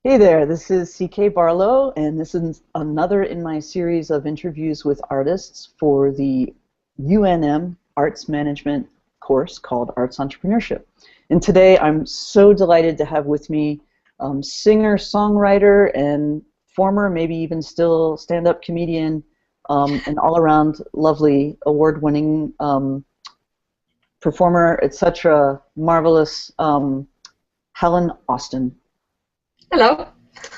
Hey there, this is CK Barlow, and this is another in my series of interviews with artists for the UNM Arts Management course called Arts Entrepreneurship. And today I'm so delighted to have with me singer-songwriter and former, maybe even still, stand-up comedian, and all-around lovely award-winning performer, etc., marvelous Helen Austin. Hello.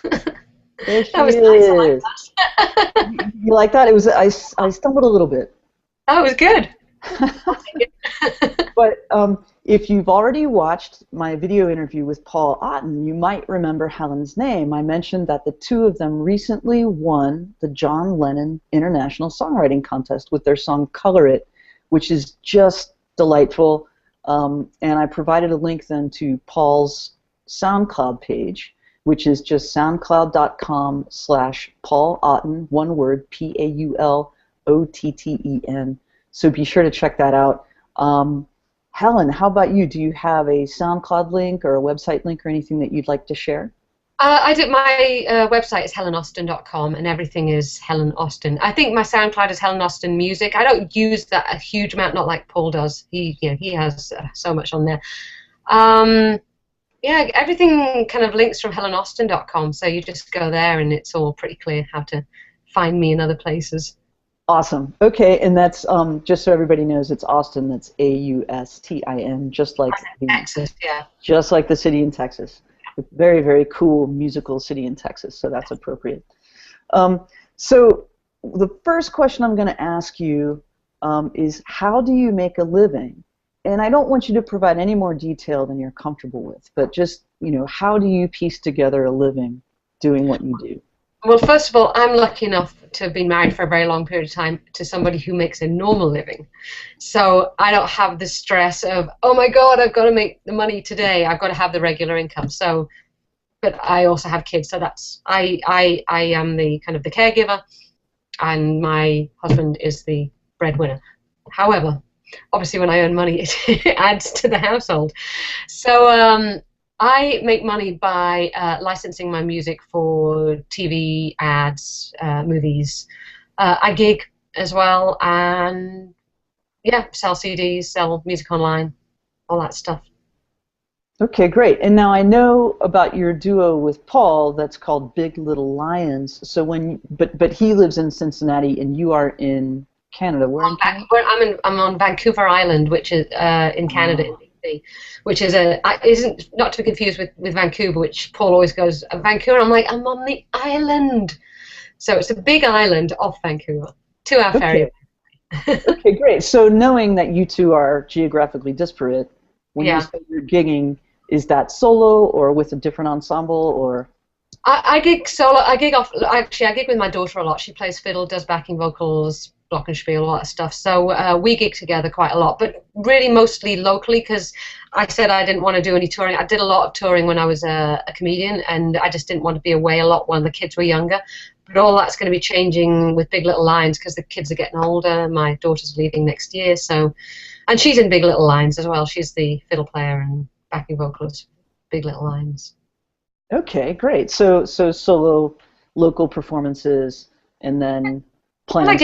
There she That was is. nice. I like that. You like that? It was. I stumbled a little bit. That was good. But if you've already watched my video interview with Paul Otten, you might remember Helen's name. I mentioned that the two of them recently won the John Lennon International Songwriting Contest with their song "Color It," which is just delightful. And I provided a link then to Paul's SoundCloud page, which is just soundcloud.com/Paul Otten, one word, P-A-U-L-O-T-T-E-N. So be sure to check that out. Helen, how about you? Do you have a SoundCloud link or a website link or anything that you'd like to share? I did. My website is helenaustin.com, and everything is Helen Austin. I think my SoundCloud is Helen Austin Music. I don't use that a huge amount, not like Paul does. He has so much on there. Yeah, everything kind of links from helenaustin.com, so you just go there and it's all pretty clear how to find me in other places. Awesome. Okay, and that's just so everybody knows, it's Austin. That's A-U-S-T-I-N, just like Texas, yeah. Just like the city in Texas. Very, very cool musical city in Texas, so that's appropriate. So the first question I'm going to ask you is, how do you make a living? And I don't want you to provide any more detail than you're comfortable with, but just, how do you piece together a living doing what you do? Well, first of all, I'm lucky enough to have been married for a very long period of time to somebody who makes a normal living. So I don't have the stress of, oh my God, I've got to make the money today. I've got to have the regular income. So, but I also have kids, so that's, I am the kind of the caregiver, and my husband is the breadwinner. However, obviously when I earn money, it adds to the household. So I make money by licensing my music for TV, ads, movies. I gig as well, and yeah, sell CDs, sell music online, all that stuff. Okay, great. And now I know about your duo with Paul that's called Big Little Lions. So but he lives in Cincinnati and you are in Canada. Where in Canada? I'm on Vancouver Island, which is in Canada. Oh. Which is isn't not to be confused with Vancouver, which Paul always goes Vancouver. I'm like, I'm on the island, so it's a big island off Vancouver, 2-hour ferry. Okay, great. So knowing that you two are geographically disparate, when you say you're gigging, is that solo or with a different ensemble or? I gig solo. I gig with my daughter a lot. She plays fiddle, does backing vocals, glockenspiel, all that stuff. So we gig together quite a lot, but really mostly locally, because I said I didn't want to do any touring. I did a lot of touring when I was a comedian, and I just didn't want to be away a lot when the kids were younger. But all that's going to be changing with Big Little Lions because the kids are getting older. My daughter's leaving next year, and she's in Big Little Lions as well. She's the fiddle player and backing vocalist, Big Little Lions. Okay, great. So solo, local performances, and then plans.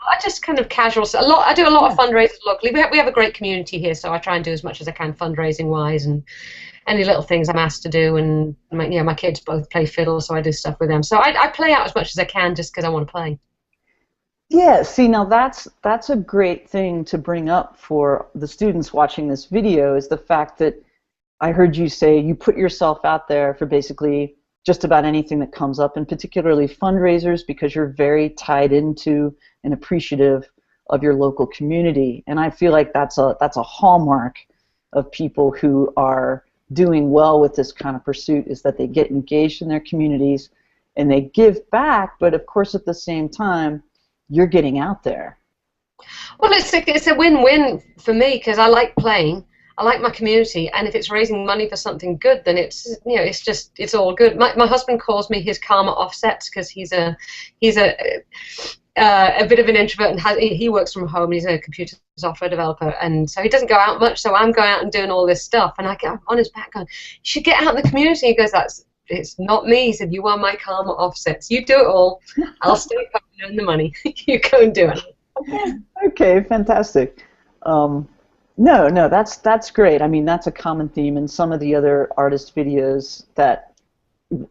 I just kind of casual. I do a lot of fundraisers locally. We have a great community here, so I try and do as much as I can fundraising wise, and any little things I'm asked to do. And my kids both play fiddle, so I do stuff with them. So I play out as much as I can just because I want to play. Yeah. See, now that's a great thing to bring up for the students watching this video, is the fact that I heard you say you put yourself out there for basically just about anything that comes up, and particularly fundraisers, because you're very tied into and appreciative of your local community. And I feel like that's a hallmark of people who are doing well with this kind of pursuit, is that they get engaged in their communities and they give back, but of course at the same time you're getting out there. Well, it's a win-win for me, because I like playing. I like my community, and if it's raising money for something good, then it's it's all good. My husband calls me his karma offsets, because he's a bit of an introvert, and he works from home. He's a computer software developer, and so he doesn't go out much. So I'm going out and doing all this stuff, and I get on his back going, "You should get out in the community." He goes, it's not me. He said, you are my karma offsets. You do it all. I'll stay home and earn the money. You go and do it. Okay, fantastic. No, that's great. I mean, that's a common theme in some of the other artist videos that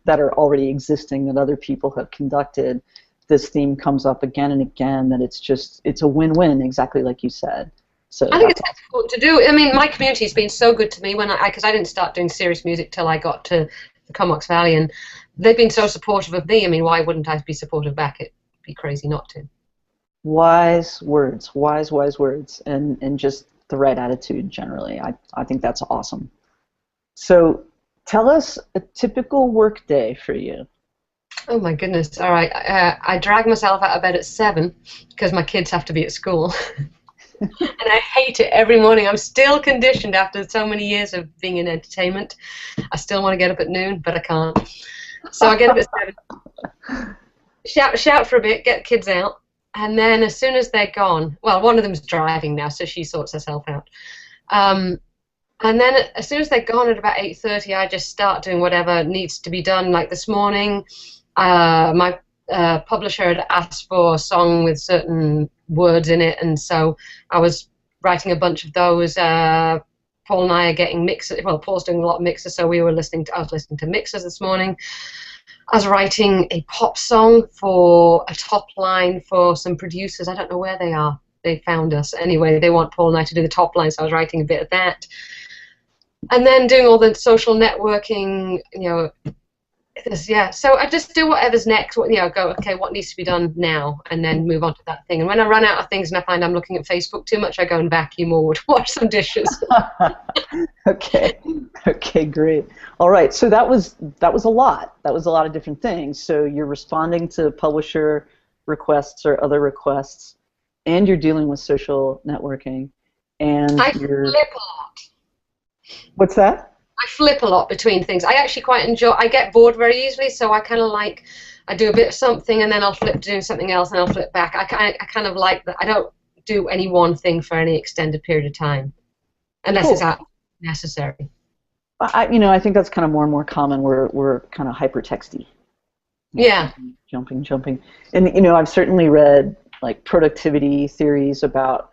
are already existing that other people have conducted. This theme comes up again and again, that it's a win-win, exactly like you said. So I think it's difficult to do. I mean, my community has been so good to me because I didn't start doing serious music till I got to the Comox Valley, and they've been so supportive of me. I mean, why wouldn't I be supportive back? It'd be crazy not to. Wise words, wise words, and just the right attitude generally. I think that's awesome. So tell us a typical work day for you. Oh my goodness! All right, I drag myself out of bed at 7 because my kids have to be at school. And I hate it every morning. I'm still conditioned after so many years of being in entertainment. I still want to get up at noon, but I can't. So I get up at 7, shout for a bit, get the kids out, and then as soon as they're gone, well, one of them's driving now, so she sorts herself out. And then as soon as they're gone at about 8:30, I just start doing whatever needs to be done. Like this morning, my publisher had asked for a song with certain words in it, and so I was writing a bunch of those. Paul and I are getting mixes. Well, Paul's doing a lot of mixes, so I was listening to mixes this morning. I was writing a pop song for a top line for some producers. I don't know where they are. They found us. Anyway, they want Paul and I to do the top line, so I was writing a bit of that. And then doing all the social networking, so I just do whatever's next. Go, okay, what needs to be done now, and then move on to that thing. And when I run out of things and I find I'm looking at Facebook too much, I go and vacuum or wash some dishes. Okay, great. All right, so that was a lot. That was a lot of different things. So you're responding to publisher requests or other requests, and you're dealing with social networking, and I flip a lot. What's that? I flip a lot between things. I actually quite enjoy. I get bored very easily, so I kind of like. I do a bit of something, and then I'll flip to doing something else, and I'll flip back. I kind of like that. I don't do any one thing for any extended period of time, unless it's necessary. I think that's kind of more and more common. We're kind of hypertexty. Yeah. Jumping, and I've certainly read like productivity theories about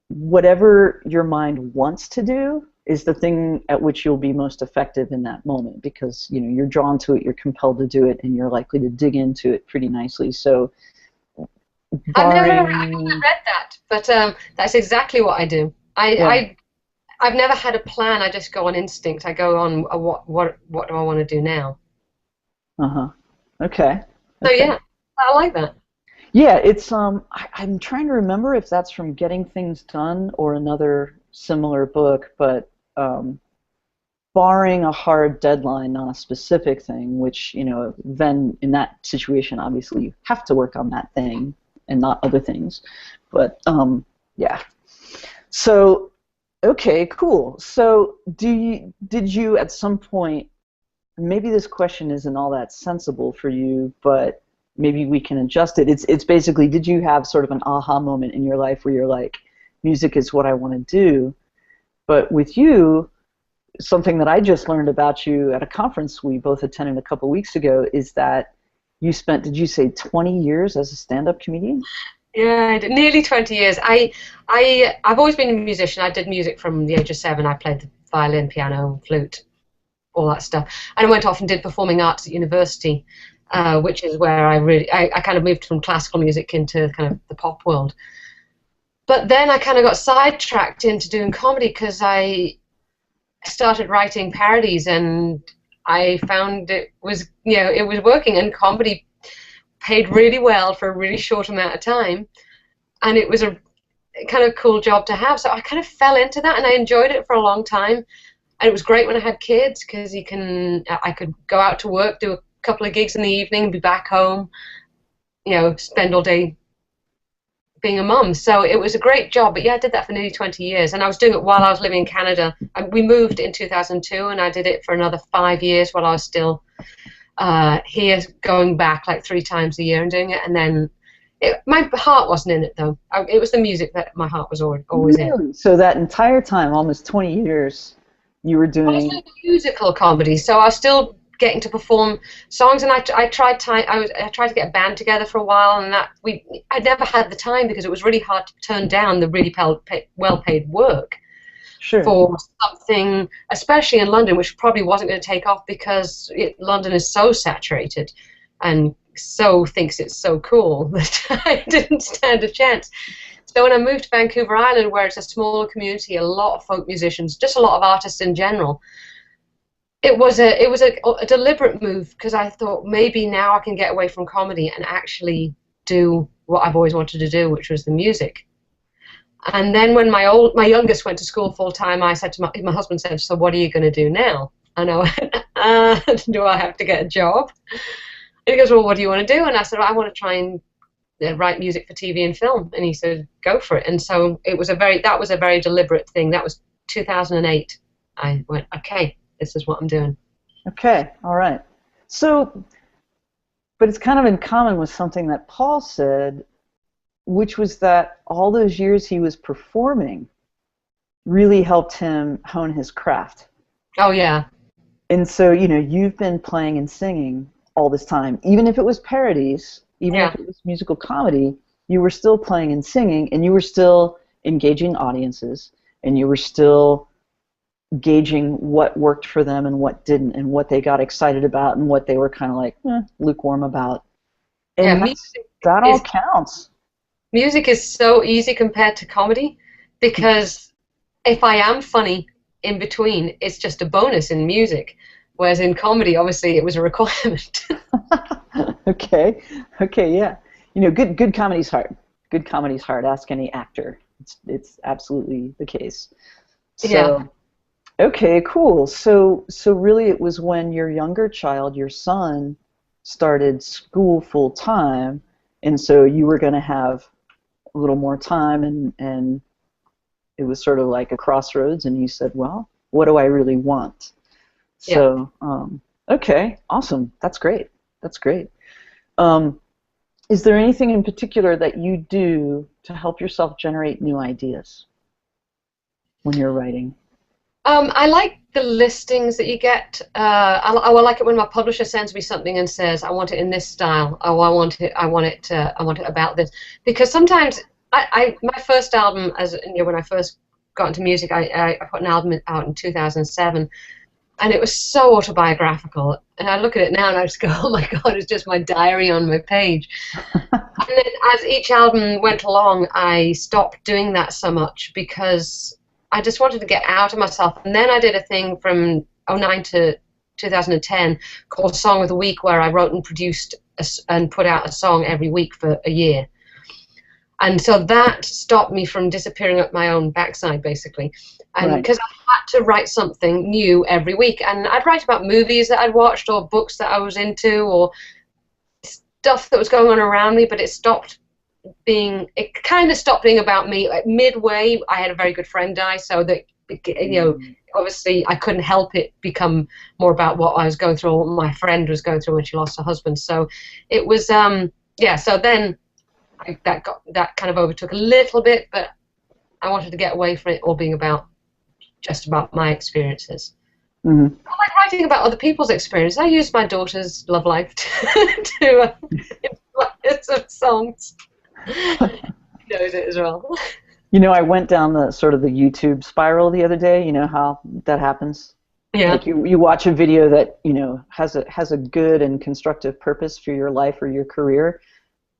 whatever your mind wants to do is the thing at which you'll be most effective in that moment, because you're drawn to it, you're compelled to do it, and you're likely to dig into it pretty nicely. So I've never read that, but that's exactly what I do. I've never had a plan. I just go on instinct. I go on what do I want to do now. Okay. So yeah, I like that. Yeah, it's I'm trying to remember if that's from Getting Things Done or another similar book, but barring a hard deadline on a specific thing, which then in that situation obviously you have to work on that thing and not other things. But yeah. So okay, cool. So did you at some point, maybe this question isn't all that sensible for you, but maybe we can adjust it. It's basically, did you have sort of an aha moment in your life where you're like, music is what I want to do? But with you, something that I just learned about you at a conference we both attended a couple weeks ago is that you spent, did you say 20 years as a stand-up comedian? Yeah, I did, nearly 20 years. I've always been a musician. I did music from the age of 7. I played the violin, piano, flute, all that stuff. And I went off and did performing arts at university, which is where I kind of moved from classical music into kind of the pop world. But then I kind of got sidetracked into doing comedy because I started writing parodies, and I found it was working, and comedy paid really well for a really short amount of time, and it was a kind of cool job to have. So I kind of fell into that, and I enjoyed it for a long time. And it was great when I had kids because I could go out to work, do a couple of gigs in the evening, be back home, spend all day being a mum. So it was a great job. But yeah, I did that for nearly 20 years, and I was doing it while I was living in Canada. We moved in 2002, and I did it for another 5 years while I was still here, going back like 3 times a year and doing it. And then my heart wasn't in it, though. It was the music that my heart was always in. So that entire time, almost 20 years, you were doing... I was doing musical comedy, so I was still getting to perform songs, and I tried to get a band together for a while, and I never had the time because it was really hard to turn down the really well-paid work. Sure. For something, especially in London, which probably wasn't going to take off because London is so saturated and so thinks it's so cool that I didn't stand a chance. So when I moved to Vancouver Island, where it's a smaller community, a lot of folk musicians, just a lot of artists in general, it was a deliberate move, because I thought maybe now I can get away from comedy and actually do what I've always wanted to do, which was the music. And then when my youngest went to school full time, I said to my husband said, "So what are you going to do now?" And I went, "Do I have to get a job?" And he goes, "Well, what do you want to do?" And I said, "Well, I want to try and write music for TV and film." And he said, "Go for it." And so that was a very deliberate thing. That was 2008. I went, "Okay, this is what I'm doing." Okay, all right. So, but it's kind of in common with something that Paul said, which was that all those years he was performing really helped him hone his craft. Oh, yeah. And so, you've been playing and singing all this time. Even if it was parodies, even if it was musical comedy, you were still playing and singing, and you were still engaging audiences, and you were still gauging what worked for them and what didn't, and what they got excited about and what they were kind of like lukewarm about. And that all counts. Music is so easy compared to comedy, because if I am funny in between, it's just a bonus in music, whereas in comedy, obviously, it was a requirement. Okay, yeah. Good comedy's hard. Good comedy's hard. Ask any actor. It's absolutely the case. So, yeah. Okay, cool. So really, it was when your younger child, your son, started school full time, and so you were going to have a little more time, and it was sort of like a crossroads, and you said, well, what do I really want? So, okay, awesome. That's great. Is there anything in particular that you do to help yourself generate new ideas when you're writing? I like the listings that you get. I like it when my publisher sends me something and says, "I want it in this style." Oh, I want it about this. Because sometimes my first album, when I first got into music, I put an album out in 2007, and it was so autobiographical. And I look at it now and I just go, "Oh my God, it's just my diary on my page." And then as each album went along, I stopped doing that so much, because I just wanted to get out of myself. And then I did a thing from 2009 to 2010 called Song of the Week, where I wrote and produced and put out a song every week for a year. And so that stopped me from disappearing up my own backside, basically. And because I had to write something new every week. And I'd write about movies that I'd watched, or books that I was into, or stuff that was going on around me, but it kind of stopped being about me. Like midway, I had a very good friend die, so that, obviously I couldn't help it become more about what I was going through, or what my friend was going through when she lost her husband. So it was, so then that kind of overtook a little bit, but I wanted to get away from it all being just about my experiences. Mm-hmm. I like writing about other people's experiences. I use my daughter's love life to influence some songs. He knows it as well. I went down the YouTube spiral the other day. You know how that happens? Yeah. Like you watch a video that has a good and constructive purpose for your life or your career,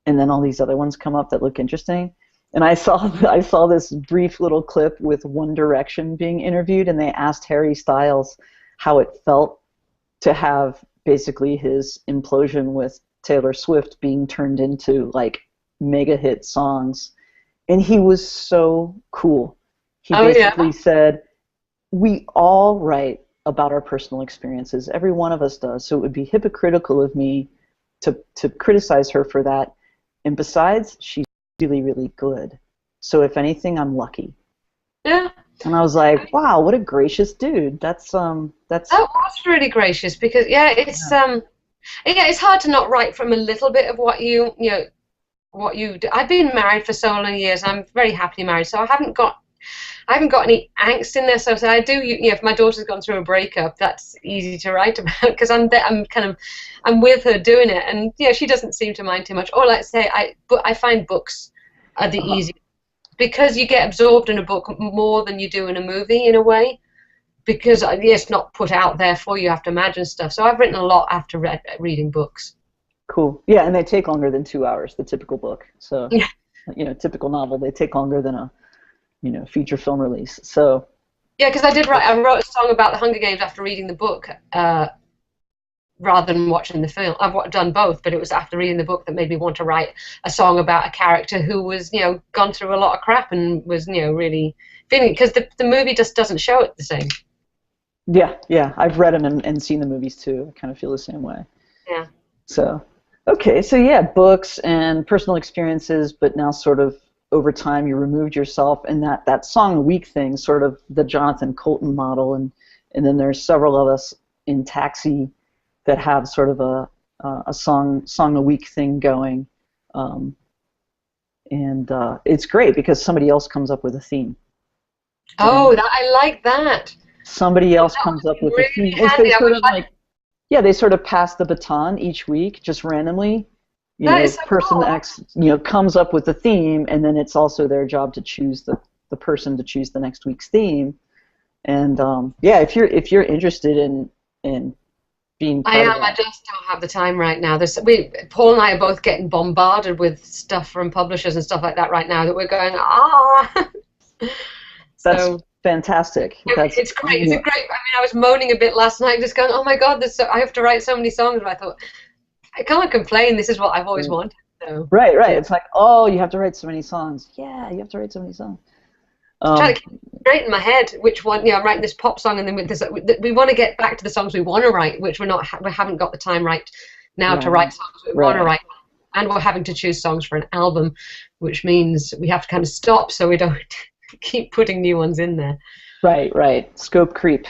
and then all these other ones come up that look interesting. And I saw this brief little clip with One Direction being interviewed, and they asked Harry Styles how it felt to have basically his implosion with Taylor Swift being turned into like mega hit songs. And he was so cool. He basically said, we all write about our personal experiences. Every one of us does. So it would be hypocritical of me to criticize her for that. And besides, she's really, really good. So if anything, I'm lucky. Yeah. And I was like, wow, what a gracious dude. That was really gracious, because it's hard to not write from a little bit of what you do. I've been married for so many years. I'm very happily married, so I I haven't got any angst in there. So I do, if my daughter's gone through a breakup, that's easy to write about because I'm with her doing it, and she doesn't seem to mind too much. Or let's say I find books are the easiest because you get absorbed in a book more than you do in a movie in a way. Because it's not put out there for you. You have to imagine stuff. So I've written a lot after reading books. Cool. Yeah, and they take longer than 2 hours, the typical book. So, typical novel, they take longer than a, feature film release. So. Yeah, because I wrote a song about the Hunger Games after reading the book rather than watching the film. I've done both, but it was after reading the book that made me want to write a song about a character who was, gone through a lot of crap and was, really feeling, because the movie just doesn't show it the same. Yeah, I've read them and seen the movies too. I kind of feel the same way. Yeah. So, okay, so yeah, books and personal experiences, but now sort of over time you removed yourself, and that song a week thing, sort of the Jonathan Colton model, and then there's several of us in Taxi that have sort of a song a week thing going, and it's great because somebody else comes up with a theme. Oh, I like that. Somebody else comes up with a theme. They sort of they sort of pass the baton each week, just randomly. Person X, comes up with the theme, and then it's also their job to choose the person to choose the next week's theme. And if you're interested in being part of that. I just don't have the time right now. Paul and I are both getting bombarded with stuff from publishers and stuff like that right now that we're going, That's fantastic. It's great. It's great. I mean, I was moaning a bit last night, just going, "Oh my God, I have to write so many songs." But I thought, I can't complain. This is what I've always wanted. So. Right. It's like, you have to write so many songs. Yeah, you have to write so many songs. Trying to keep straight in my head which one. I'm writing this pop song, and then with this, we want to get back to the songs we want to write, which we haven't got the time right now to write songs we want to write, and we're having to choose songs for an album, which means we have to kind of stop so we don't keep putting new ones in there. Right. Scope creep.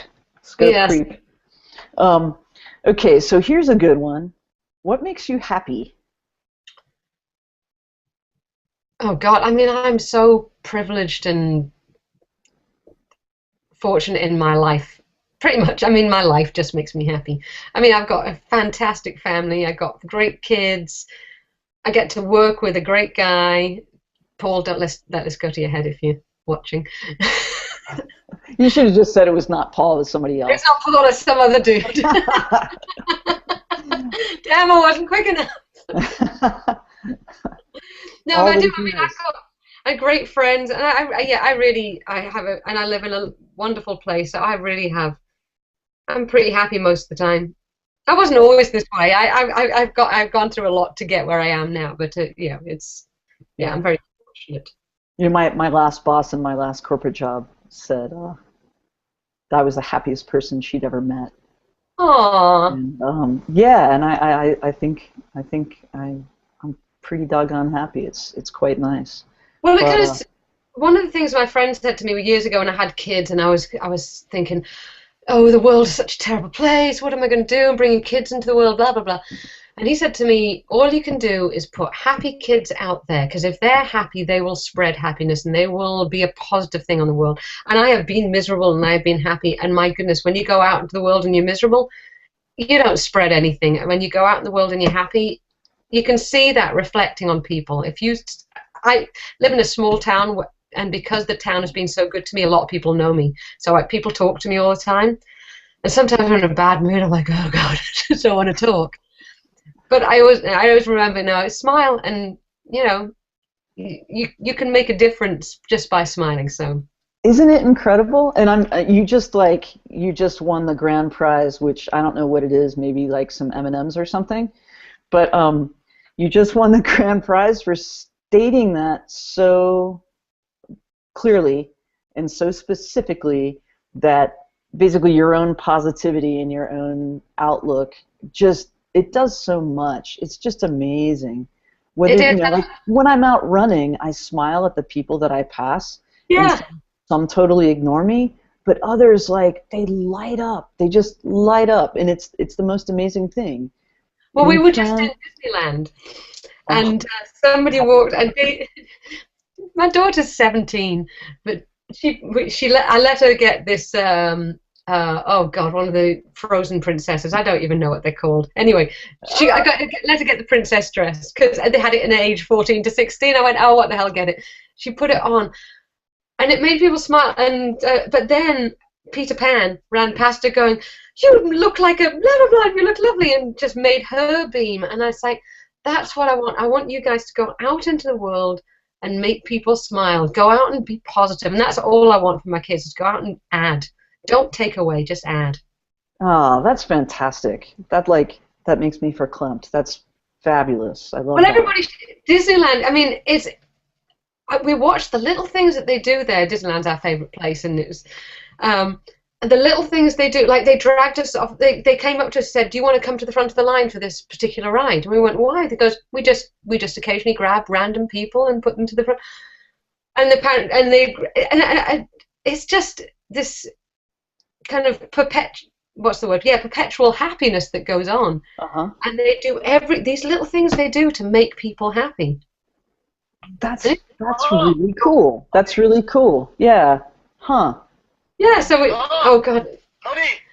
Creep. Okay, so here's a good one. What makes you happy? Oh God, I mean, I'm so privileged and fortunate in my life. Pretty much, I mean, my life just makes me happy. I mean, I've got a fantastic family. I've got great kids. I get to work with a great guy. Paul, don't let this go to your head if you're watching. You should have just said it was not Paul, it was somebody else. It's not Paul, it's some other dude. Damn, I wasn't quick enough. No, but I do. I mean, I've got great friends, and I live in a wonderful place. So I really have. I'm pretty happy most of the time. I wasn't always this way. I've gone through a lot to get where I am now. But I'm very fortunate. My last boss in my last corporate job said that I was the happiest person she'd ever met. Aww. And I think I'm pretty doggone happy. It's quite nice. Well, because one of the things my friend said to me years ago when I had kids, and I was thinking, oh, the world is such a terrible place. What am I going to do? I'm bringing kids into the world, blah blah blah. And he said to me, all you can do is put happy kids out there, because if they're happy, they will spread happiness and they will be a positive thing on the world. And I have been miserable and I've been happy. And my goodness, when you go out into the world and you're miserable, you don't spread anything. And when you go out in the world and you're happy, you can see that reflecting on people. I live in a small town, and because the town has been so good to me, a lot of people know me. So people talk to me all the time. And sometimes when I'm in a bad mood, I'm like, oh God, I just don't want to talk. But I always remember now, smile, and you can make a difference just by smiling. So isn't it incredible? And you just won the grand prize, which I don't know what it is, maybe like some M&Ms or something. But you just won the grand prize for stating that so clearly and so specifically, that basically your own positivity and your own outlook it does so much. It's just amazing. Like when I'm out running, I smile at the people that I pass. Yeah. Some totally ignore me, but others, like, they light up. They just light up, and it's the most amazing thing. Well, we were just in Disneyland, and somebody walked, and my daughter's 17, but I let her get this. Oh God, one of the Frozen princesses. I don't even know what they're called. Anyway, let her get the princess dress because they had it in age 14 to 16. I went, oh, what the hell, get it. She put it on, and it made people smile. And but then Peter Pan ran past her, going, "You look like a blah blah blah. You look lovely," and just made her beam. And I was like, that's what I want. I want you guys to go out into the world and make people smile. Go out and be positive. And that's all I want from my kids, is go out and add. Don't take away, just add. Oh, that's fantastic. That makes me verklempt. That's fabulous. I love Well, that. everybody, Disneyland, I mean, we watch the little things that they do there. Disneyland's our favorite place, and it was, the little things they do, like they dragged us off, they came up to us and said, do you want to come to the front of the line for this particular ride? And we went, why? They goes, we just occasionally grab random people and put them to the front. And the parent, and it's just this kind of perpetual happiness that goes on. And they do these little things they do to make people happy. That's really cool. That's really cool. Yeah. Huh. Yeah, so oh God,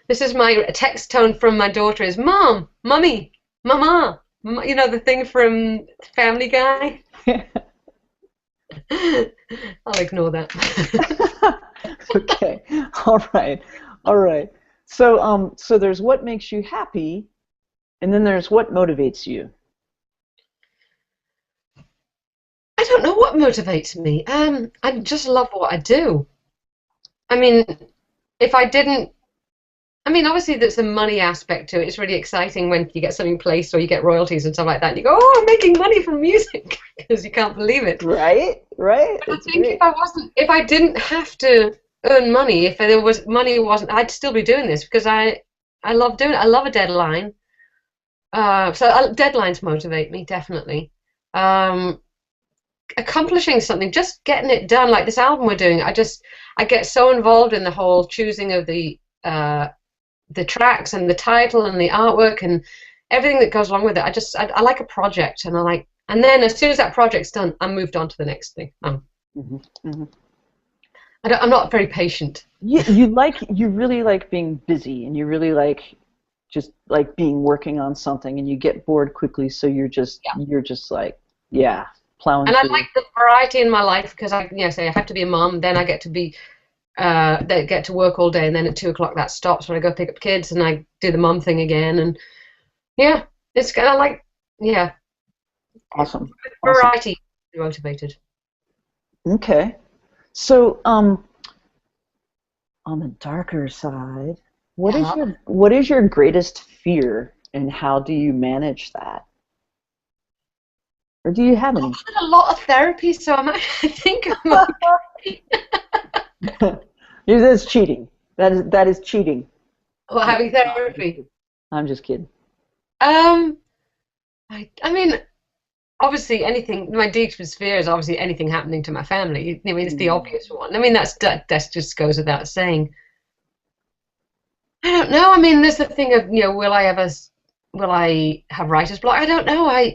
this is my text tone from my daughter is Mom, Mummy, Mama, you know the thing from Family Guy? I'll ignore that. Okay. All right. So there's what makes you happy, and then there's what motivates you. I don't know what motivates me. I just love what I do. I mean, obviously there's a money aspect to it. It's really exciting when you get something placed or you get royalties and stuff like that. And you go, oh, I'm making money from music, because you can't believe it. Right. But I think if I didn't have to earn money, if there was money I'd still be doing this, because I love doing it. I love a deadline. So deadlines motivate me, definitely. Accomplishing something, just getting it done, like this album we're doing. I get so involved in the whole choosing of the tracks and the title and the artwork and everything that goes along with it. I like a project, and then as soon as that project's done, I'm moved on to the next thing. I'm not very patient. You really like being busy, and you really like just like working on something, and you get bored quickly, so you're just like plowing and through. I like the variety in my life, because say I have to be a mom, then I get to be they get to work all day, and then at 2 o'clock that stops when I go pick up kids, and I do the mom thing again, and it's kind of like awesome. Variety motivated. Okay, so on the darker side, what is your greatest fear, and how do you manage that? Or do you have any? I've had a lot of therapy, so I think I'm okay. That's cheating. That is cheating. Well, having therapy. I'm just kidding. I mean, obviously anything. My deepest fear is obviously anything happening to my family. I mean, it's the obvious one. I mean, that just goes without saying. I don't know. I mean, there's the thing of will I have writer's block? I don't know.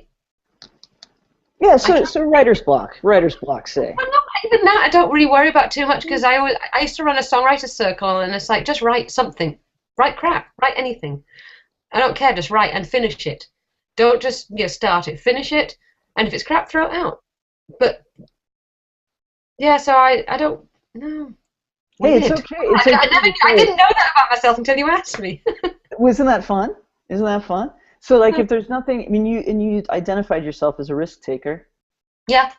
Yeah, so writer's block, say. Well, not even that. I don't really worry about too much, because I used to run a songwriter circle, and it's like, just write something, write crap, write anything. I don't care, just write and finish it. Don't just start it, finish it, and if it's crap, throw it out. But so I don't know. Hey, it's okay. I didn't know that about myself until you asked me. Isn't that fun? So, like, if there's nothing, I mean, you identified yourself as a risk taker. Yeah.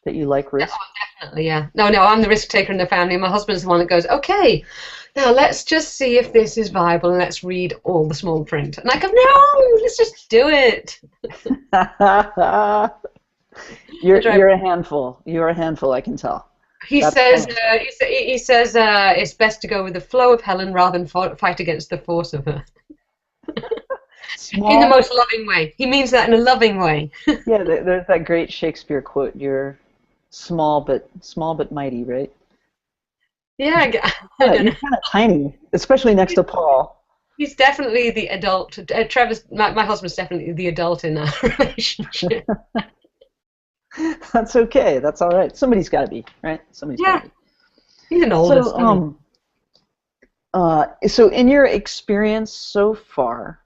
That you like risk. Oh, definitely, yeah. No, I'm the risk taker in the family. My husband's the one that goes, okay, now let's just see if this is viable, and let's read all the small print. And I go, no, let's just do it. You're a handful. You're a handful, I can tell. He says it's best to go with the flow of Helen rather than fight against the force of her. In the most loving way. He means that in a loving way. Yeah, there's that great Shakespeare quote, you're small but mighty, right? Yeah, you're kind of tiny, especially next to Paul. He's definitely the adult. My husband's definitely the adult in our relationship. That's okay. That's all right. Somebody's got to be, right? Somebody's got to be. He's an oldest, So, isn't so in your experience so far,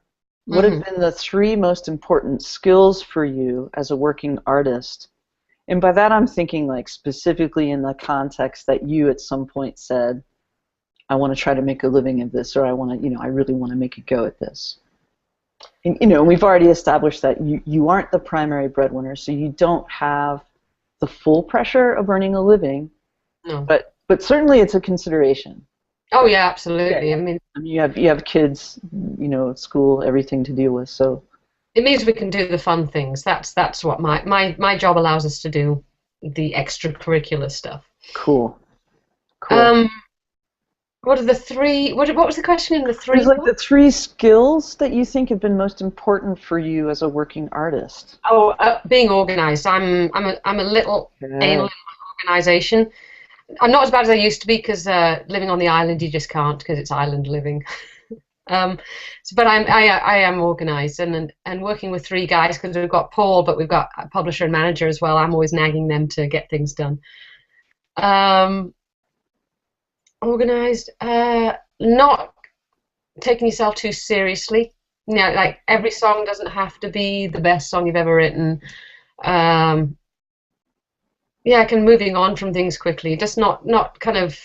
he? what have been the three most important skills for you as a working artist? And by that I'm thinking like specifically in the context that you at some point said, I want to try to make a living of this, or I want to, I really want to make a go at this. And, we've already established that you aren't the primary breadwinner, so you don't have the full pressure of earning a living, No. but certainly it's a consideration. Oh yeah, absolutely. Yeah. I mean, You have kids, at school, everything to deal with, so. it means we can do the fun things. That's what my job allows us to do, the extracurricular stuff. Cool. Cool. What are the three? What was the question in the three? There's like the three skills that you think have been most important for you as a working artist. Oh, being organized. I'm a little anal in my organization. I'm not as bad as I used to be because living on the island, you just can't because it's island living. But I am organized and working with three guys because we've got Paul, but we've got a publisher and manager as well. I'm always nagging them to get things done. Organized, not taking yourself too seriously. Like every song doesn't have to be the best song you've ever written. Moving on from things quickly, just not kind of,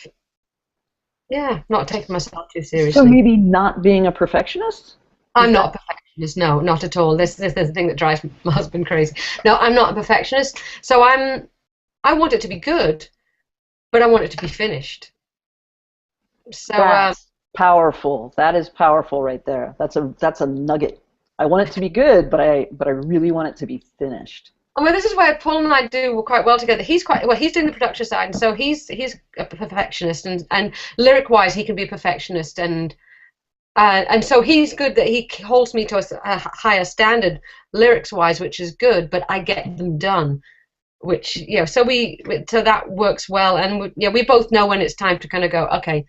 not taking myself too seriously. So maybe not being a perfectionist? I'm not a perfectionist, no, not at all. This is the thing that drives my husband crazy. No, I'm not a perfectionist. So I want it to be good, but I want it to be finished. So that's powerful. That is powerful right there. That's a nugget. I want it to be good, but I really want it to be finished. Well, this is where Paul and I do quite well together. He's doing the production side, and so he's a perfectionist, and lyric-wise he can be a perfectionist, and so he's good that he holds me to a higher standard lyrics-wise, which is good, but I get them done, which so that works well, and we both know when it's time to kind of go, okay,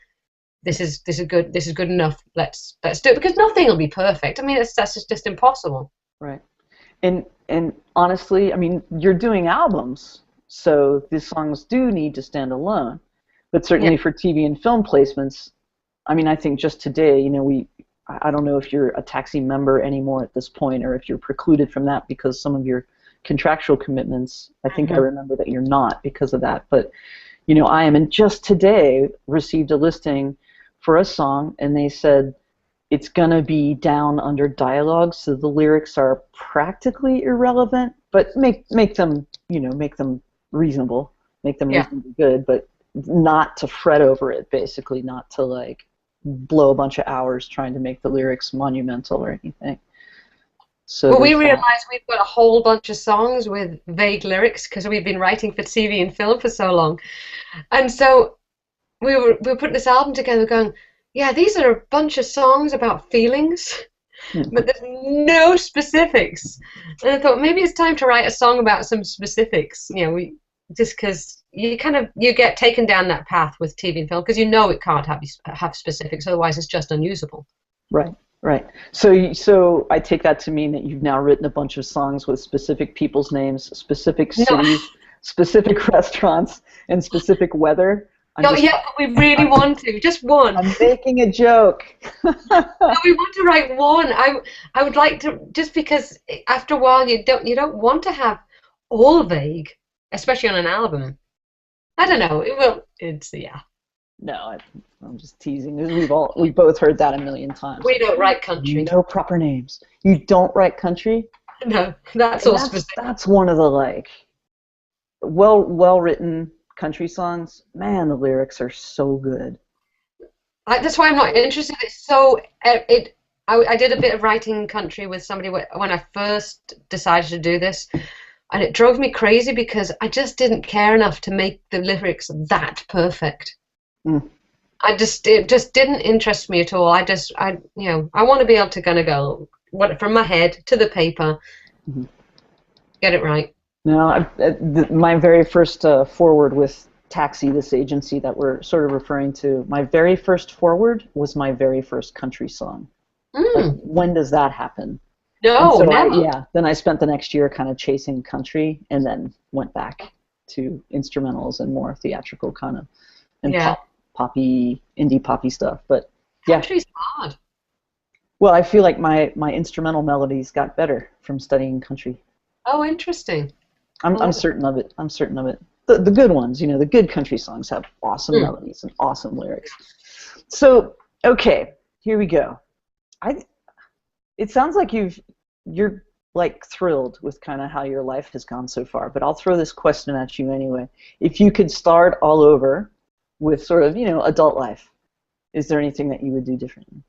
this is good enough. Let's do it, because nothing will be perfect. I mean, that's just impossible. Right. And honestly, I mean, you're doing albums, so these songs do need to stand alone. But certainly for TV and film placements, I mean, I think just today, I don't know if you're a Taxi member anymore at this point, or if you're precluded from that because some of your contractual commitments. I think I remember that you're not because of that. But I am, and just today received a listing for a song, and they said it's gonna be down under dialogue, so the lyrics are practically irrelevant, but make them reasonable, make them reasonably good, but not to fret over it, basically, not to like blow a bunch of hours trying to make the lyrics monumental or anything. So we realize we've got a whole bunch of songs with vague lyrics because we've been writing for TV and film for so long, and so we were putting this album together going, these are a bunch of songs about feelings, but there's no specifics. And I thought maybe it's time to write a song about some specifics. Just because you get taken down that path with TV and film because it can't have specifics, otherwise it's just unusable. Right. Right. So I take that to mean that you've now written a bunch of songs with specific people's names, specific cities, specific restaurants, and specific weather. But we really want to. Just one. I'm making a joke. No, we want to write one. I would like to, just because after a while you don't want to have all vague, especially on an album. I don't know. No, I'm just teasing. We've both heard that a million times. We don't write country. No proper names. You don't write country? No, that's all specific. That's one of the well written country songs. Man, the lyrics are so good. That's why I'm not interested. It's so I did a bit of writing country with somebody when I first decided to do this, and it drove me crazy because I just didn't care enough to make the lyrics that perfect. It just didn't interest me at all. I want to be able to kind of go from my head to the paper, get it right. No, my very first forward with Taxi, this agency that we're sort of referring to, my very first forward was my very first country song. When does that happen? No, never. Then I spent the next year kind of chasing country, and then went back to instrumentals and more theatrical kind of and Yeah. poppy, indie poppy stuff. But yeah, Country's hard. well, I feel like my instrumental melodies got better from studying country. Oh, interesting. I'm Oh. certain of it. I'm certain of it. The good ones, you know, the good country songs have awesome Mm. melodies and awesome lyrics. So, okay, here we go. It sounds like you're like thrilled with kind of how your life has gone so far, but I'll throw this question at you anyway. If you could start all over with sort of, you know, adult life, is there anything that you would do differently?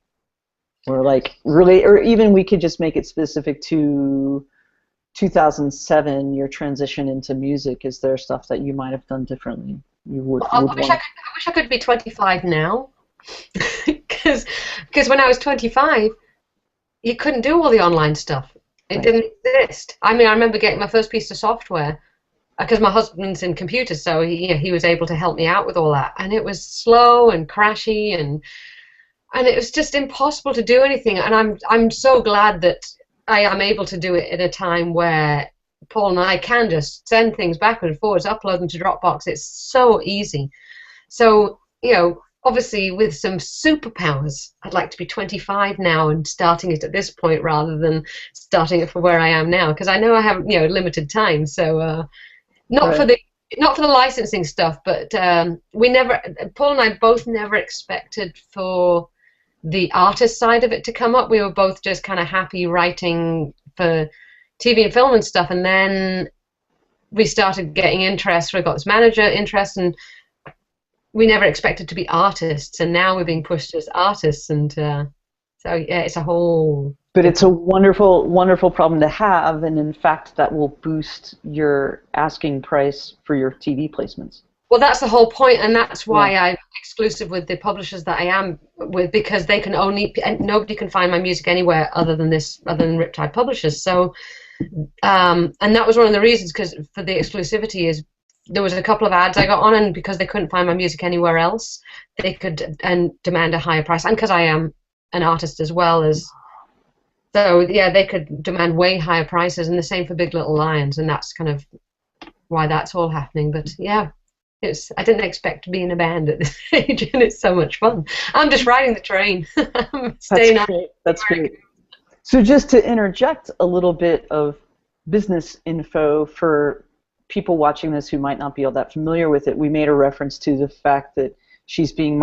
Or like really, or even we could just make it specific to 2007, your transition into music. Is there stuff that you might have done differently? You would I would wish I want. could. I wish I could be 25 now, because when I was 25, you couldn't do all the online stuff. It Right. didn't exist. I mean, I remember getting my first piece of software because my husband's in computers, so he was able to help me out with all that. And it was slow and crashy, and it was just impossible to do anything. And I'm so glad that I am able to do it at a time where Paul and I can just send things backward and forwards, upload them to Dropbox. It's so easy. So, obviously with some superpowers, I'd like to be 25 now and starting it at this point rather than starting it from where I am now, because I know I have, limited time. So not for Right. the not for the licensing stuff, but Paul and I both never expected for the artist side of it to come up. We were both just kind of happy writing for TV and film and stuff, and then we started getting interest. We got this manager interest, and we never expected to be artists, and now we're being pushed as artists, and so yeah, it's a whole But it's a different. wonderful, wonderful problem to have, and in fact, that will boost your asking price for your TV placements. Well, that's the whole point, and that's Yeah. why I'm exclusive with the publishers that I am with, because they can only, and nobody can find my music anywhere other than Riptide Publishers. So, and that was one of the reasons, because for the exclusivity is there was a couple of ads I got on, and because they couldn't find my music anywhere else, they could and demand a higher price, and because I am an artist as well as. So yeah, they could demand way higher prices, and the same for Big Little Lions, and that's kind of why that's all happening. But yeah, I didn't expect to be in a band at this age, and it's so much fun. I'm just riding the train. I'm That's staying on. great. That's great. So just to interject a little bit of business info for people watching this who might not be all that familiar with it, we made a reference to the fact that Helen's being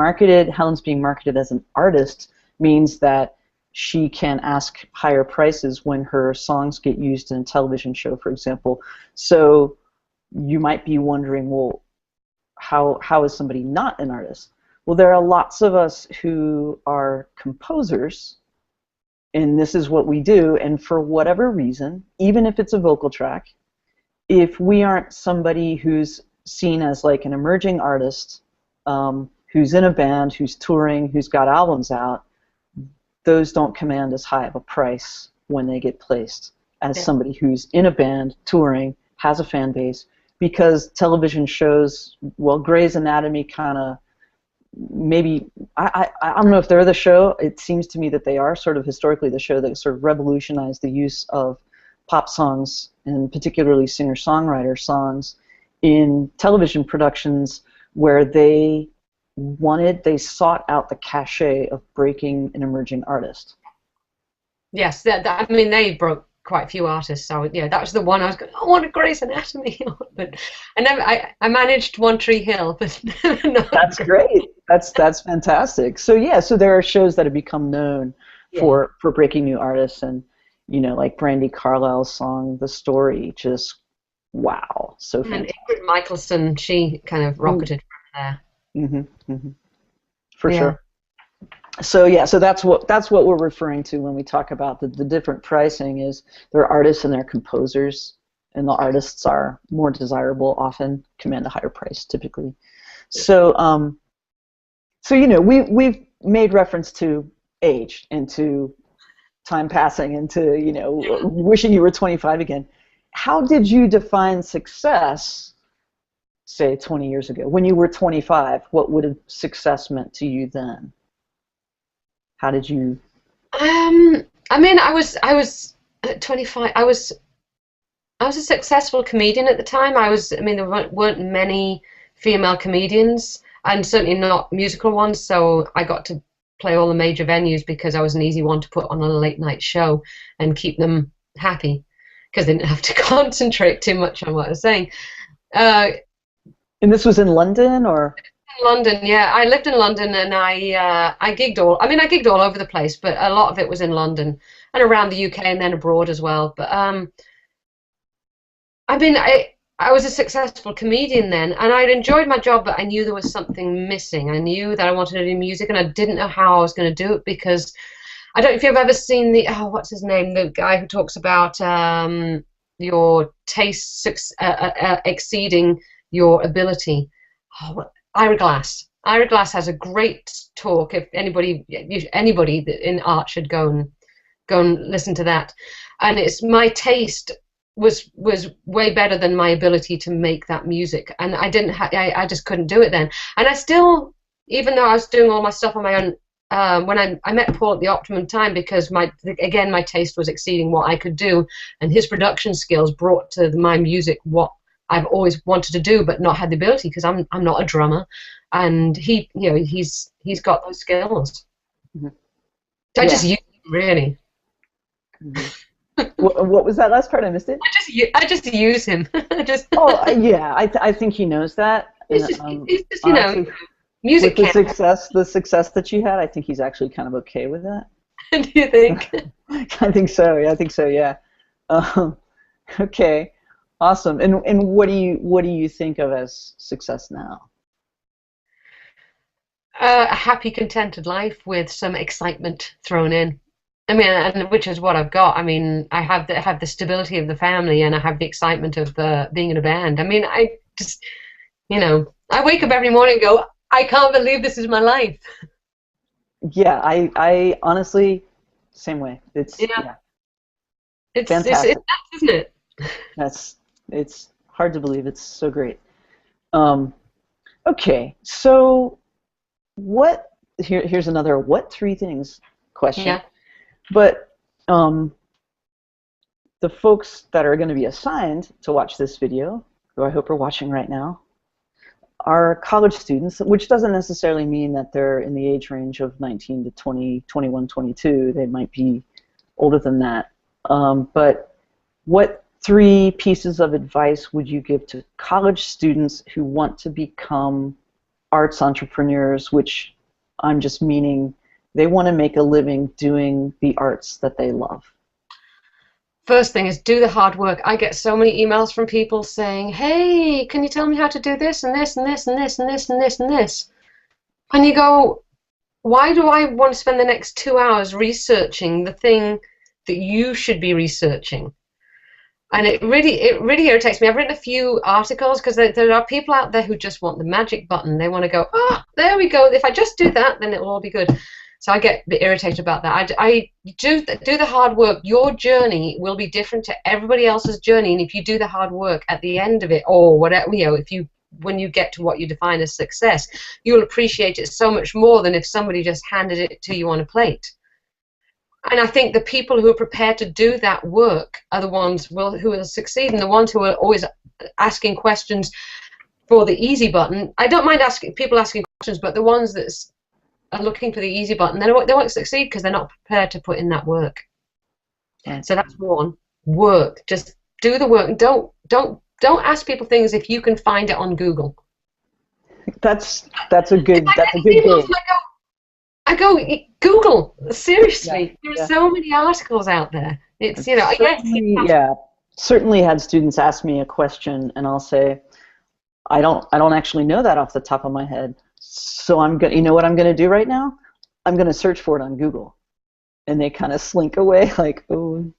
marketed as an artist, means that she can ask higher prices when her songs get used in a television show, for example. So you might be wondering, well, how is somebody not an artist? Well, there are lots of us who are composers, and this is what we do, and for whatever reason, even if it's a vocal track, if we aren't somebody who's seen as like an emerging artist, who's in a band, who's touring, who's got albums out, those don't command as high of a price when they get placed as Yeah. somebody who's in a band, touring, has a fan base, because television shows, well, Grey's Anatomy kind of, maybe, I don't know if they're the show. It seems to me that they are sort of historically the show that sort of revolutionized the use of pop songs, and particularly singer-songwriter songs, in television productions, where they sought out the cachet of breaking an emerging artist. Yes, I mean they broke quite a few artists. So yeah, that was the one I was going. I want a Grey's Anatomy, but I managed One Tree Hill, but not That's great. That's fantastic. So yeah, so there are shows that have become known yeah. for breaking new artists, and like Brandy Carlisle's song "The Story," just wow, so And fantastic. Ingrid Michaelson, she kind of rocketed from there. Mm-hmm, mm-hmm, for Yeah. sure. So yeah, so that's what we're referring to when we talk about the different pricing. Is there are artists and there are composers, and the artists are more desirable, often command a higher price typically. So we've made reference to age and to time passing and to wishing you were 25 again. How did you define success, say 20 years ago? When you were 25, what would have success meant to you then? How did you? I mean, I was at 25. I was a successful comedian at the time. I mean, there weren't many female comedians. and certainly not musical ones. So I got to play all the major venues because I was an easy one to put on a late night show and keep them happy because they didn't have to concentrate too much on what I was saying. And this was in London, or? In London, yeah. I lived in London, and I gigged all. I mean, I gigged all over the place, but a lot of it was in London and around the UK, and then abroad as well. But I mean, I was a successful comedian then, and I'd enjoyed my job, but I knew there was something missing. I knew that I wanted to do music, and I didn't know how I was going to do it because I don't know if you've ever seen what's his name, the guy who talks about your taste exceeding your ability. Ira Glass. Ira Glass has a great talk. If anybody in art should go and listen to that. And it's my taste was way better than my ability to make that music, and I just couldn't do it then. And I still, even though I was doing all my stuff on my own, when I met Paul at the optimum time, because my taste was exceeding what I could do, and his production skills brought to my music what I've always wanted to do but not had the ability, because I'm not a drummer, and he's got those skills. Mm-hmm. So I just use it, really. Mm-hmm. What was that last part? I missed it. I just use him. Yeah, I think he knows that. He's just honestly, music. With the success that you had, I think he's actually kind of okay with that. Do you think? I think so. Yeah, I think so. Yeah. Okay. Awesome. And what do you think of as success now? A happy, contented life with some excitement thrown in. I mean, and which is what I've got. I mean, I have the stability of the family, and I have the excitement of being in a band. I mean, I just, I wake up every morning and go, I can't believe this is my life. Yeah, I honestly, same way. It's fantastic. It's nuts, isn't it? It's hard to believe. It's so great. Okay, so here's another what three things question. Yeah. But the folks that are going to be assigned to watch this video, who I hope are watching right now, are college students, which doesn't necessarily mean that they're in the age range of 19 to 20, 21, 22. They might be older than that. But what three pieces of advice would you give to college students who want to become arts entrepreneurs, which I'm just meaning they want to make a living doing the arts that they love? First thing is do the hard work. I get so many emails from people saying, hey, can you tell me how to do this and this and this and this and this and this and this? And you go, why do I want to spend the next 2 hours researching the thing that you should be researching? And it really irritates me. I've written a few articles because there are people out there who just want the magic button. They want to go, there we go. If I just do that, then it will all be good. So I get a bit irritated about that. I do the hard work. Your journey will be different to everybody else's journey, and if you do the hard work at the end of it, or whatever, when you get to what you define as success, you'll appreciate it so much more than if somebody just handed it to you on a plate. And I think the people who are prepared to do that work are the ones who will succeed, and the ones who are always asking questions for the easy button. I don't mind people asking questions, but the ones that are looking for the easy button, they won't succeed because they're not prepared to put in that work. Yeah. So that's one. Work. Just do the work. Don't ask people things if you can find it on Google. That's a good goal. I go Google. Seriously, there are so many articles out there. It's certainly had students ask me a question, and I'll say, I don't actually know that off the top of my head. So you know what I'm going to do right now? I'm going to search for it on Google. And they kind of slink away like, oh,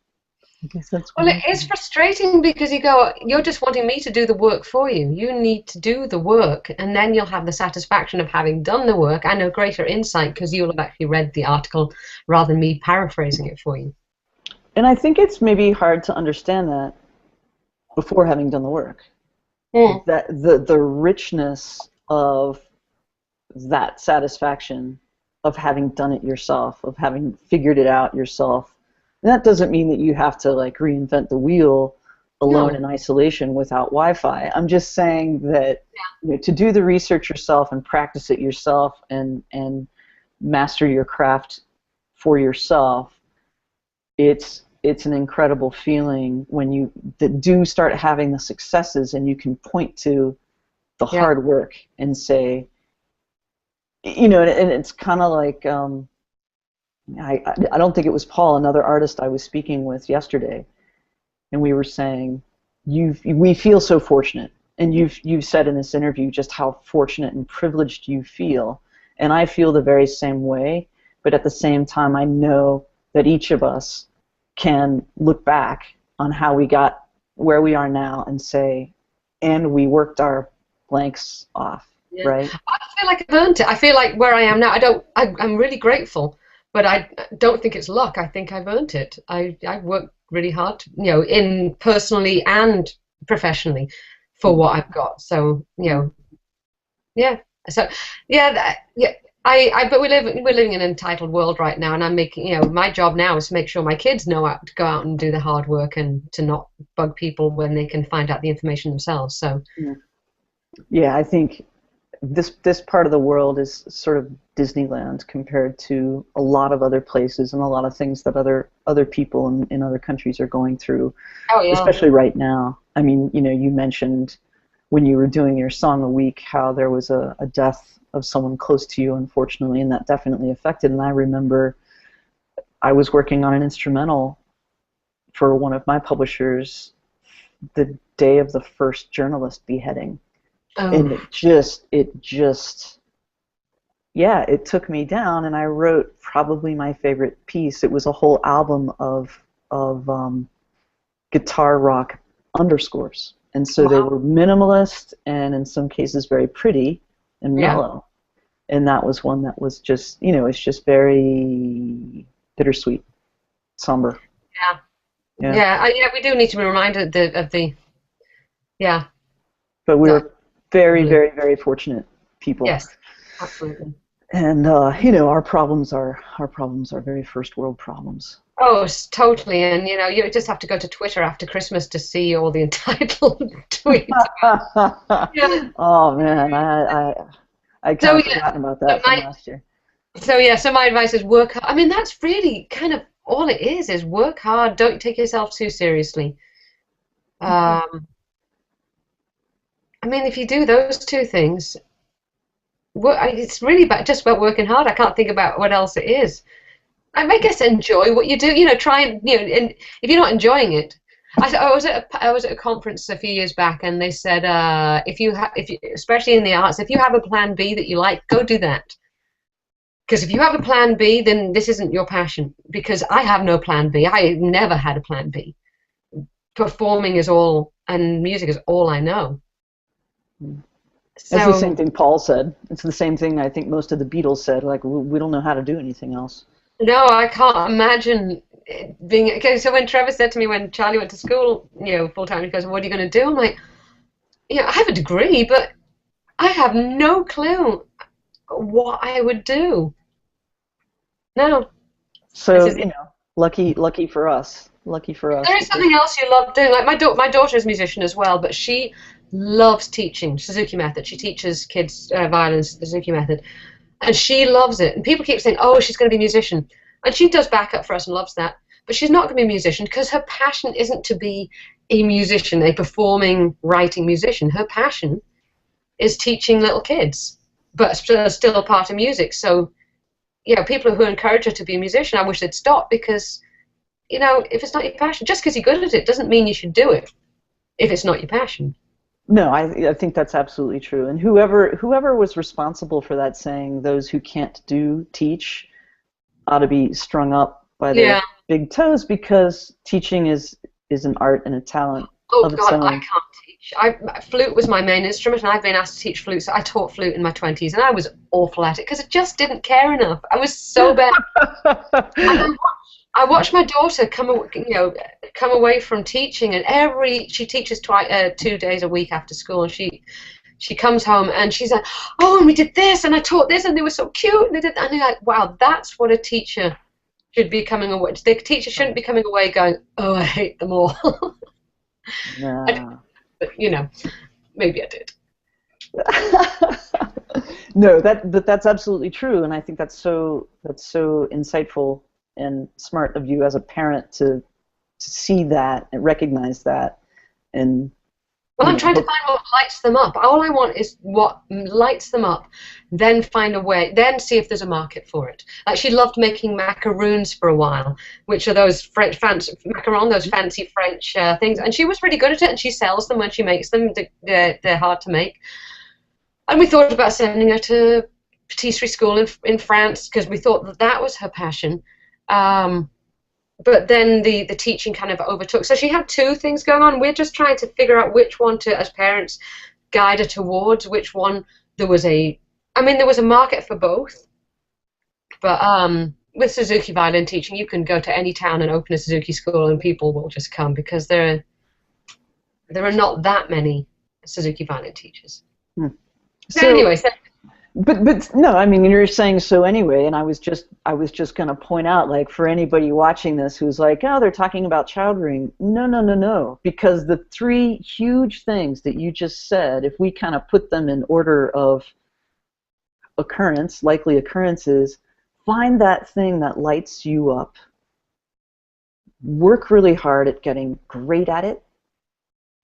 I guess that's what it is frustrating because you're just wanting me to do the work for you. You need to do the work, and then you'll have the satisfaction of having done the work and a greater insight because you'll have actually read the article rather than me paraphrasing it for you. And I think it's maybe hard to understand that before having done the work. Mm. That the richness of that satisfaction of having done it yourself, of having figured it out yourself. And that doesn't mean that you have to like reinvent the wheel, alone No. in isolation without Wi-Fi. I'm just saying that to do the research yourself and practice it yourself and master your craft for yourself, it's an incredible feeling when you do start having the successes and you can point to the hard work and say, and it's kind of like, I don't think it was Paul, another artist I was speaking with yesterday, and we were saying, we feel so fortunate, and you've said in this interview just how fortunate and privileged you feel, and I feel the very same way, but at the same time I know that each of us can look back on how we got where we are now and say, and we worked our blanks off, right? I feel like I've earned it. I feel like where I am now, I'm really grateful, but I don't think it's luck. I think I've earned it. I've worked really hard, in personally and professionally for what I've got. So, yeah. So, but we're living in an entitled world right now, and I'm making, my job now is to make sure my kids know how to go out and do the hard work and to not bug people when they can find out the information themselves. So, yeah, I think this part of the world is sort of Disneyland compared to a lot of other places and a lot of things that other people in other countries are going through, especially right now. I mean, you mentioned when you were doing your song a week how there was a death of someone close to you, unfortunately, and that definitely affected. And I remember I was working on an instrumental for one of my publishers the day of the first journalist beheading. And it took me down, and I wrote probably my favorite piece. It was a whole album of guitar rock underscores, and so they were minimalist and in some cases very pretty and mellow. And that was one that was just, it's just very bittersweet, somber. Yeah, we do need to be reminded of the. But we were very, very, very fortunate people. Yes, absolutely. And our problems are very first world problems. Oh, totally. And you just have to go to Twitter after Christmas to see all the entitled tweets. Oh man, I kind of forgotten about that from last year. So my advice is work hard. I mean, that's really kind of all it is work hard. Don't take yourself too seriously. I mean, if you do those two things, it's really just about working hard. I can't think about what else it is. I guess enjoy what you do. Try and and if you're not enjoying it, I was at a conference a few years back, and they said if you especially in the arts, if you have a plan B that you like, go do that. Because if you have a plan B, then this isn't your passion. Because I have no plan B. I never had a plan B. Performing is all, and music is all I know. So, it's the same thing Paul said. It's the same thing I think most of the Beatles said. Like, we don't know how to do anything else. No, I can't imagine being. Okay, so when Trevor said to me when Charlie went to school, full time, he goes, "What are you going to do?" I'm like, I have a degree, but I have no clue what I would do. No. So lucky for us. Lucky for us. There is something else you love doing. Like my daughter is a musician as well, but she loves teaching Suzuki method. She teaches kids violin, the Suzuki method, and she loves it. And people keep saying, "Oh, she's going to be a musician," and she does backup for us and loves that. But she's not going to be a musician because her passion isn't to be a musician, a performing, writing musician. Her passion is teaching little kids, but still a part of music. So, people who encourage her to be a musician, I wish they'd stop because, if it's not your passion, just because you're good at it doesn't mean you should do it if it's not your passion. No, I think that's absolutely true. And whoever was responsible for that saying, those who can't teach, ought to be strung up by their big toes, because teaching is an art and a talent of its own. I can't teach. Flute was my main instrument, and I've been asked to teach flute. So I taught flute in my 20s, and I was awful at it because I just didn't care enough. I was so bad. And I watched my daughter come away from teaching, and she teaches 2 days a week after school, and she comes home and she's like, "Oh, and we did this, and I taught this, and they were so cute, and they did that." And you're like, wow, that's what a teacher should be coming away. The teacher shouldn't be coming away going, "Oh, I hate them all." Nah. But, you know, maybe I did. No, that's absolutely true, and I think that's so insightful and smart of you as a parent to see that and recognize that, and Well, you I'm know, trying to find what lights them up. All I want is what lights them up, then find a way, then see if there's a market for it. Like she loved making macaroons for a while, which are those French fancy macaron, those fancy French things, and she was really good at it. And she sells them when she makes them. They're hard to make. And we thought about sending her to patisserie school in France because we thought that that was her passion. But then the teaching kind of overtook. So she had two things going on. We're just trying to figure out which one to, as parents, guide her towards, which one there was a market for both. But with Suzuki violin teaching, you can go to any town and open a Suzuki school and people will just come because there are not that many Suzuki violin teachers. So anyway, but no, I mean you're saying so anyway, and I was just going to point out, like, for anybody watching this who's like, oh, they're talking about child rearing. No, because the three huge things that you just said, if we kind of put them in order of occurrence, likely occurrences, find that thing that lights you up, work really hard at getting great at it,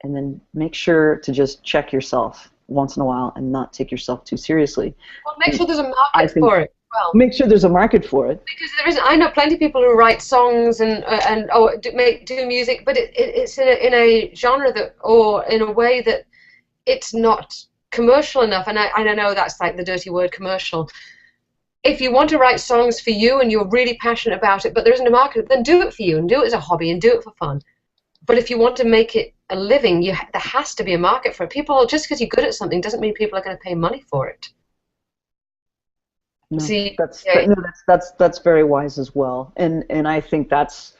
and then make sure to just check yourself once in a while and not take yourself too seriously. Well, make sure there's a market for it. Well, make sure there's a market for it. Because there isn't. I know plenty of people who write songs and do music, but it's in a genre that, or in a way that it's not commercial enough. And I know that's like the dirty word, commercial. If you want to write songs for you and you're really passionate about it, but there isn't a market, then do it for you and do it as a hobby and do it for fun. But if you want to make it a living, there has to be a market for it. People, just because you're good at something doesn't mean people are going to pay money for it. No, that's very wise as well, and I think that's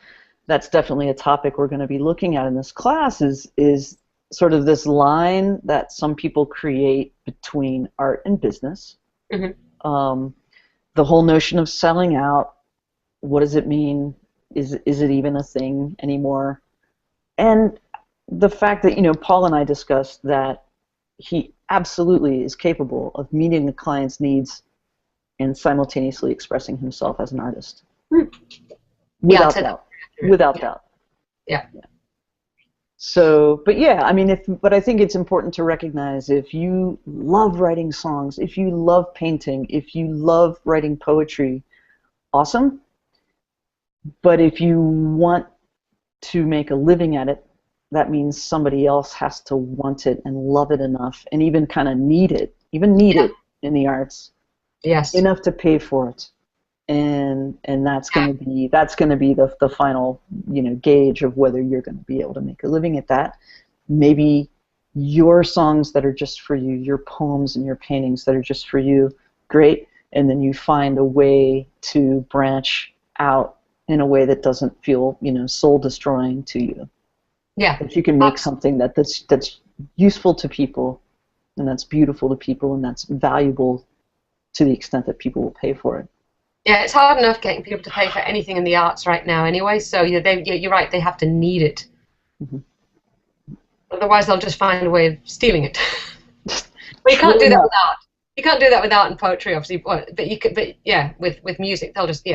definitely a topic we're going to be looking at in this class, is sort of this line that some people create between art and business. Mm-hmm. The whole notion of selling out. What does it mean? Is it even a thing anymore? And the fact that, Paul and I discussed that he absolutely is capable of meeting the client's needs and simultaneously expressing himself as an artist. Without doubt. Without doubt. Yeah. So, but yeah, I mean, but I think it's important to recognize, if you love writing songs, if you love painting, if you love writing poetry, awesome. But if you want to make a living at it, that means somebody else has to want it and love it enough, and even kind of need it in the arts. Yes. Enough to pay for it, and that's going to be the final gauge of whether you're going to be able to make a living at that. Maybe your songs that are just for you, your poems and your paintings that are just for you, great, and then you find a way to branch out in a way that doesn't feel soul destroying to you. Yeah. That you can make something that's useful to people, and that's beautiful to people, and that's valuable to the extent that people will pay for it. Yeah, it's hard enough getting people to pay for anything in the arts right now anyway, so you're right, they have to need it. Mm-hmm. Otherwise they'll just find a way of stealing it. But you can't do that with art. You can't do that with art and poetry, obviously, but you could. But yeah, with music, they'll just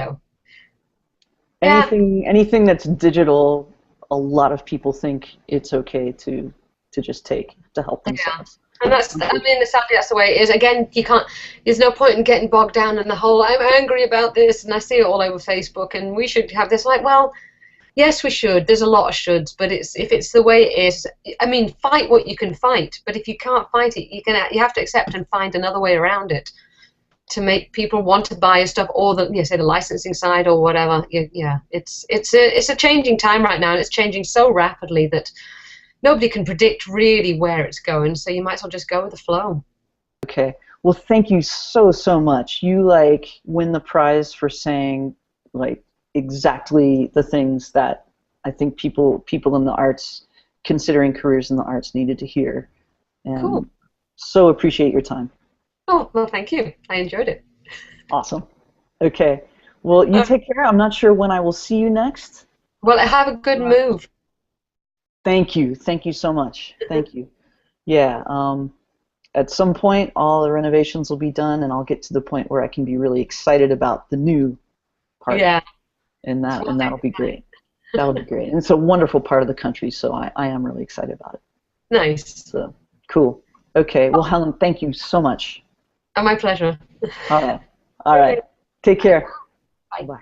anything that's digital, a lot of people think it's okay to just take to help themselves. Yeah. And sadly, that's the way it is. Again, you can't. There's no point in getting bogged down in the whole "I'm angry about this" and I see it all over Facebook, and we should have this. Like, well, yes, we should. There's a lot of shoulds, but if it's the way it is, I mean, fight what you can fight. But if you can't fight it, you have to accept and find another way around it to make people want to buy your stuff, or the licensing side or whatever. Yeah, it's a changing time right now, and it's changing so rapidly that nobody can predict really where it's going, so you might as well just go with the flow. Okay. Well, thank you so much. You win the prize for saying exactly the things that I think people in the arts, considering careers in the arts, needed to hear. And cool. So appreciate your time. Oh, well, thank you. I enjoyed it. Awesome. Okay. Well, you take care. I'm not sure when I will see you next. Well, have a good move. Thank you. Thank you so much. Thank you. Yeah. At some point, all the renovations will be done, and I'll get to the point where I can be really excited about the new part, Yeah. and that'll be great. That'll be great. And it's a wonderful part of the country, so I am really excited about it. Nice. So cool. Okay. Well, Helen, thank you so much. My pleasure. All right. All right. Take care. Bye. Bye.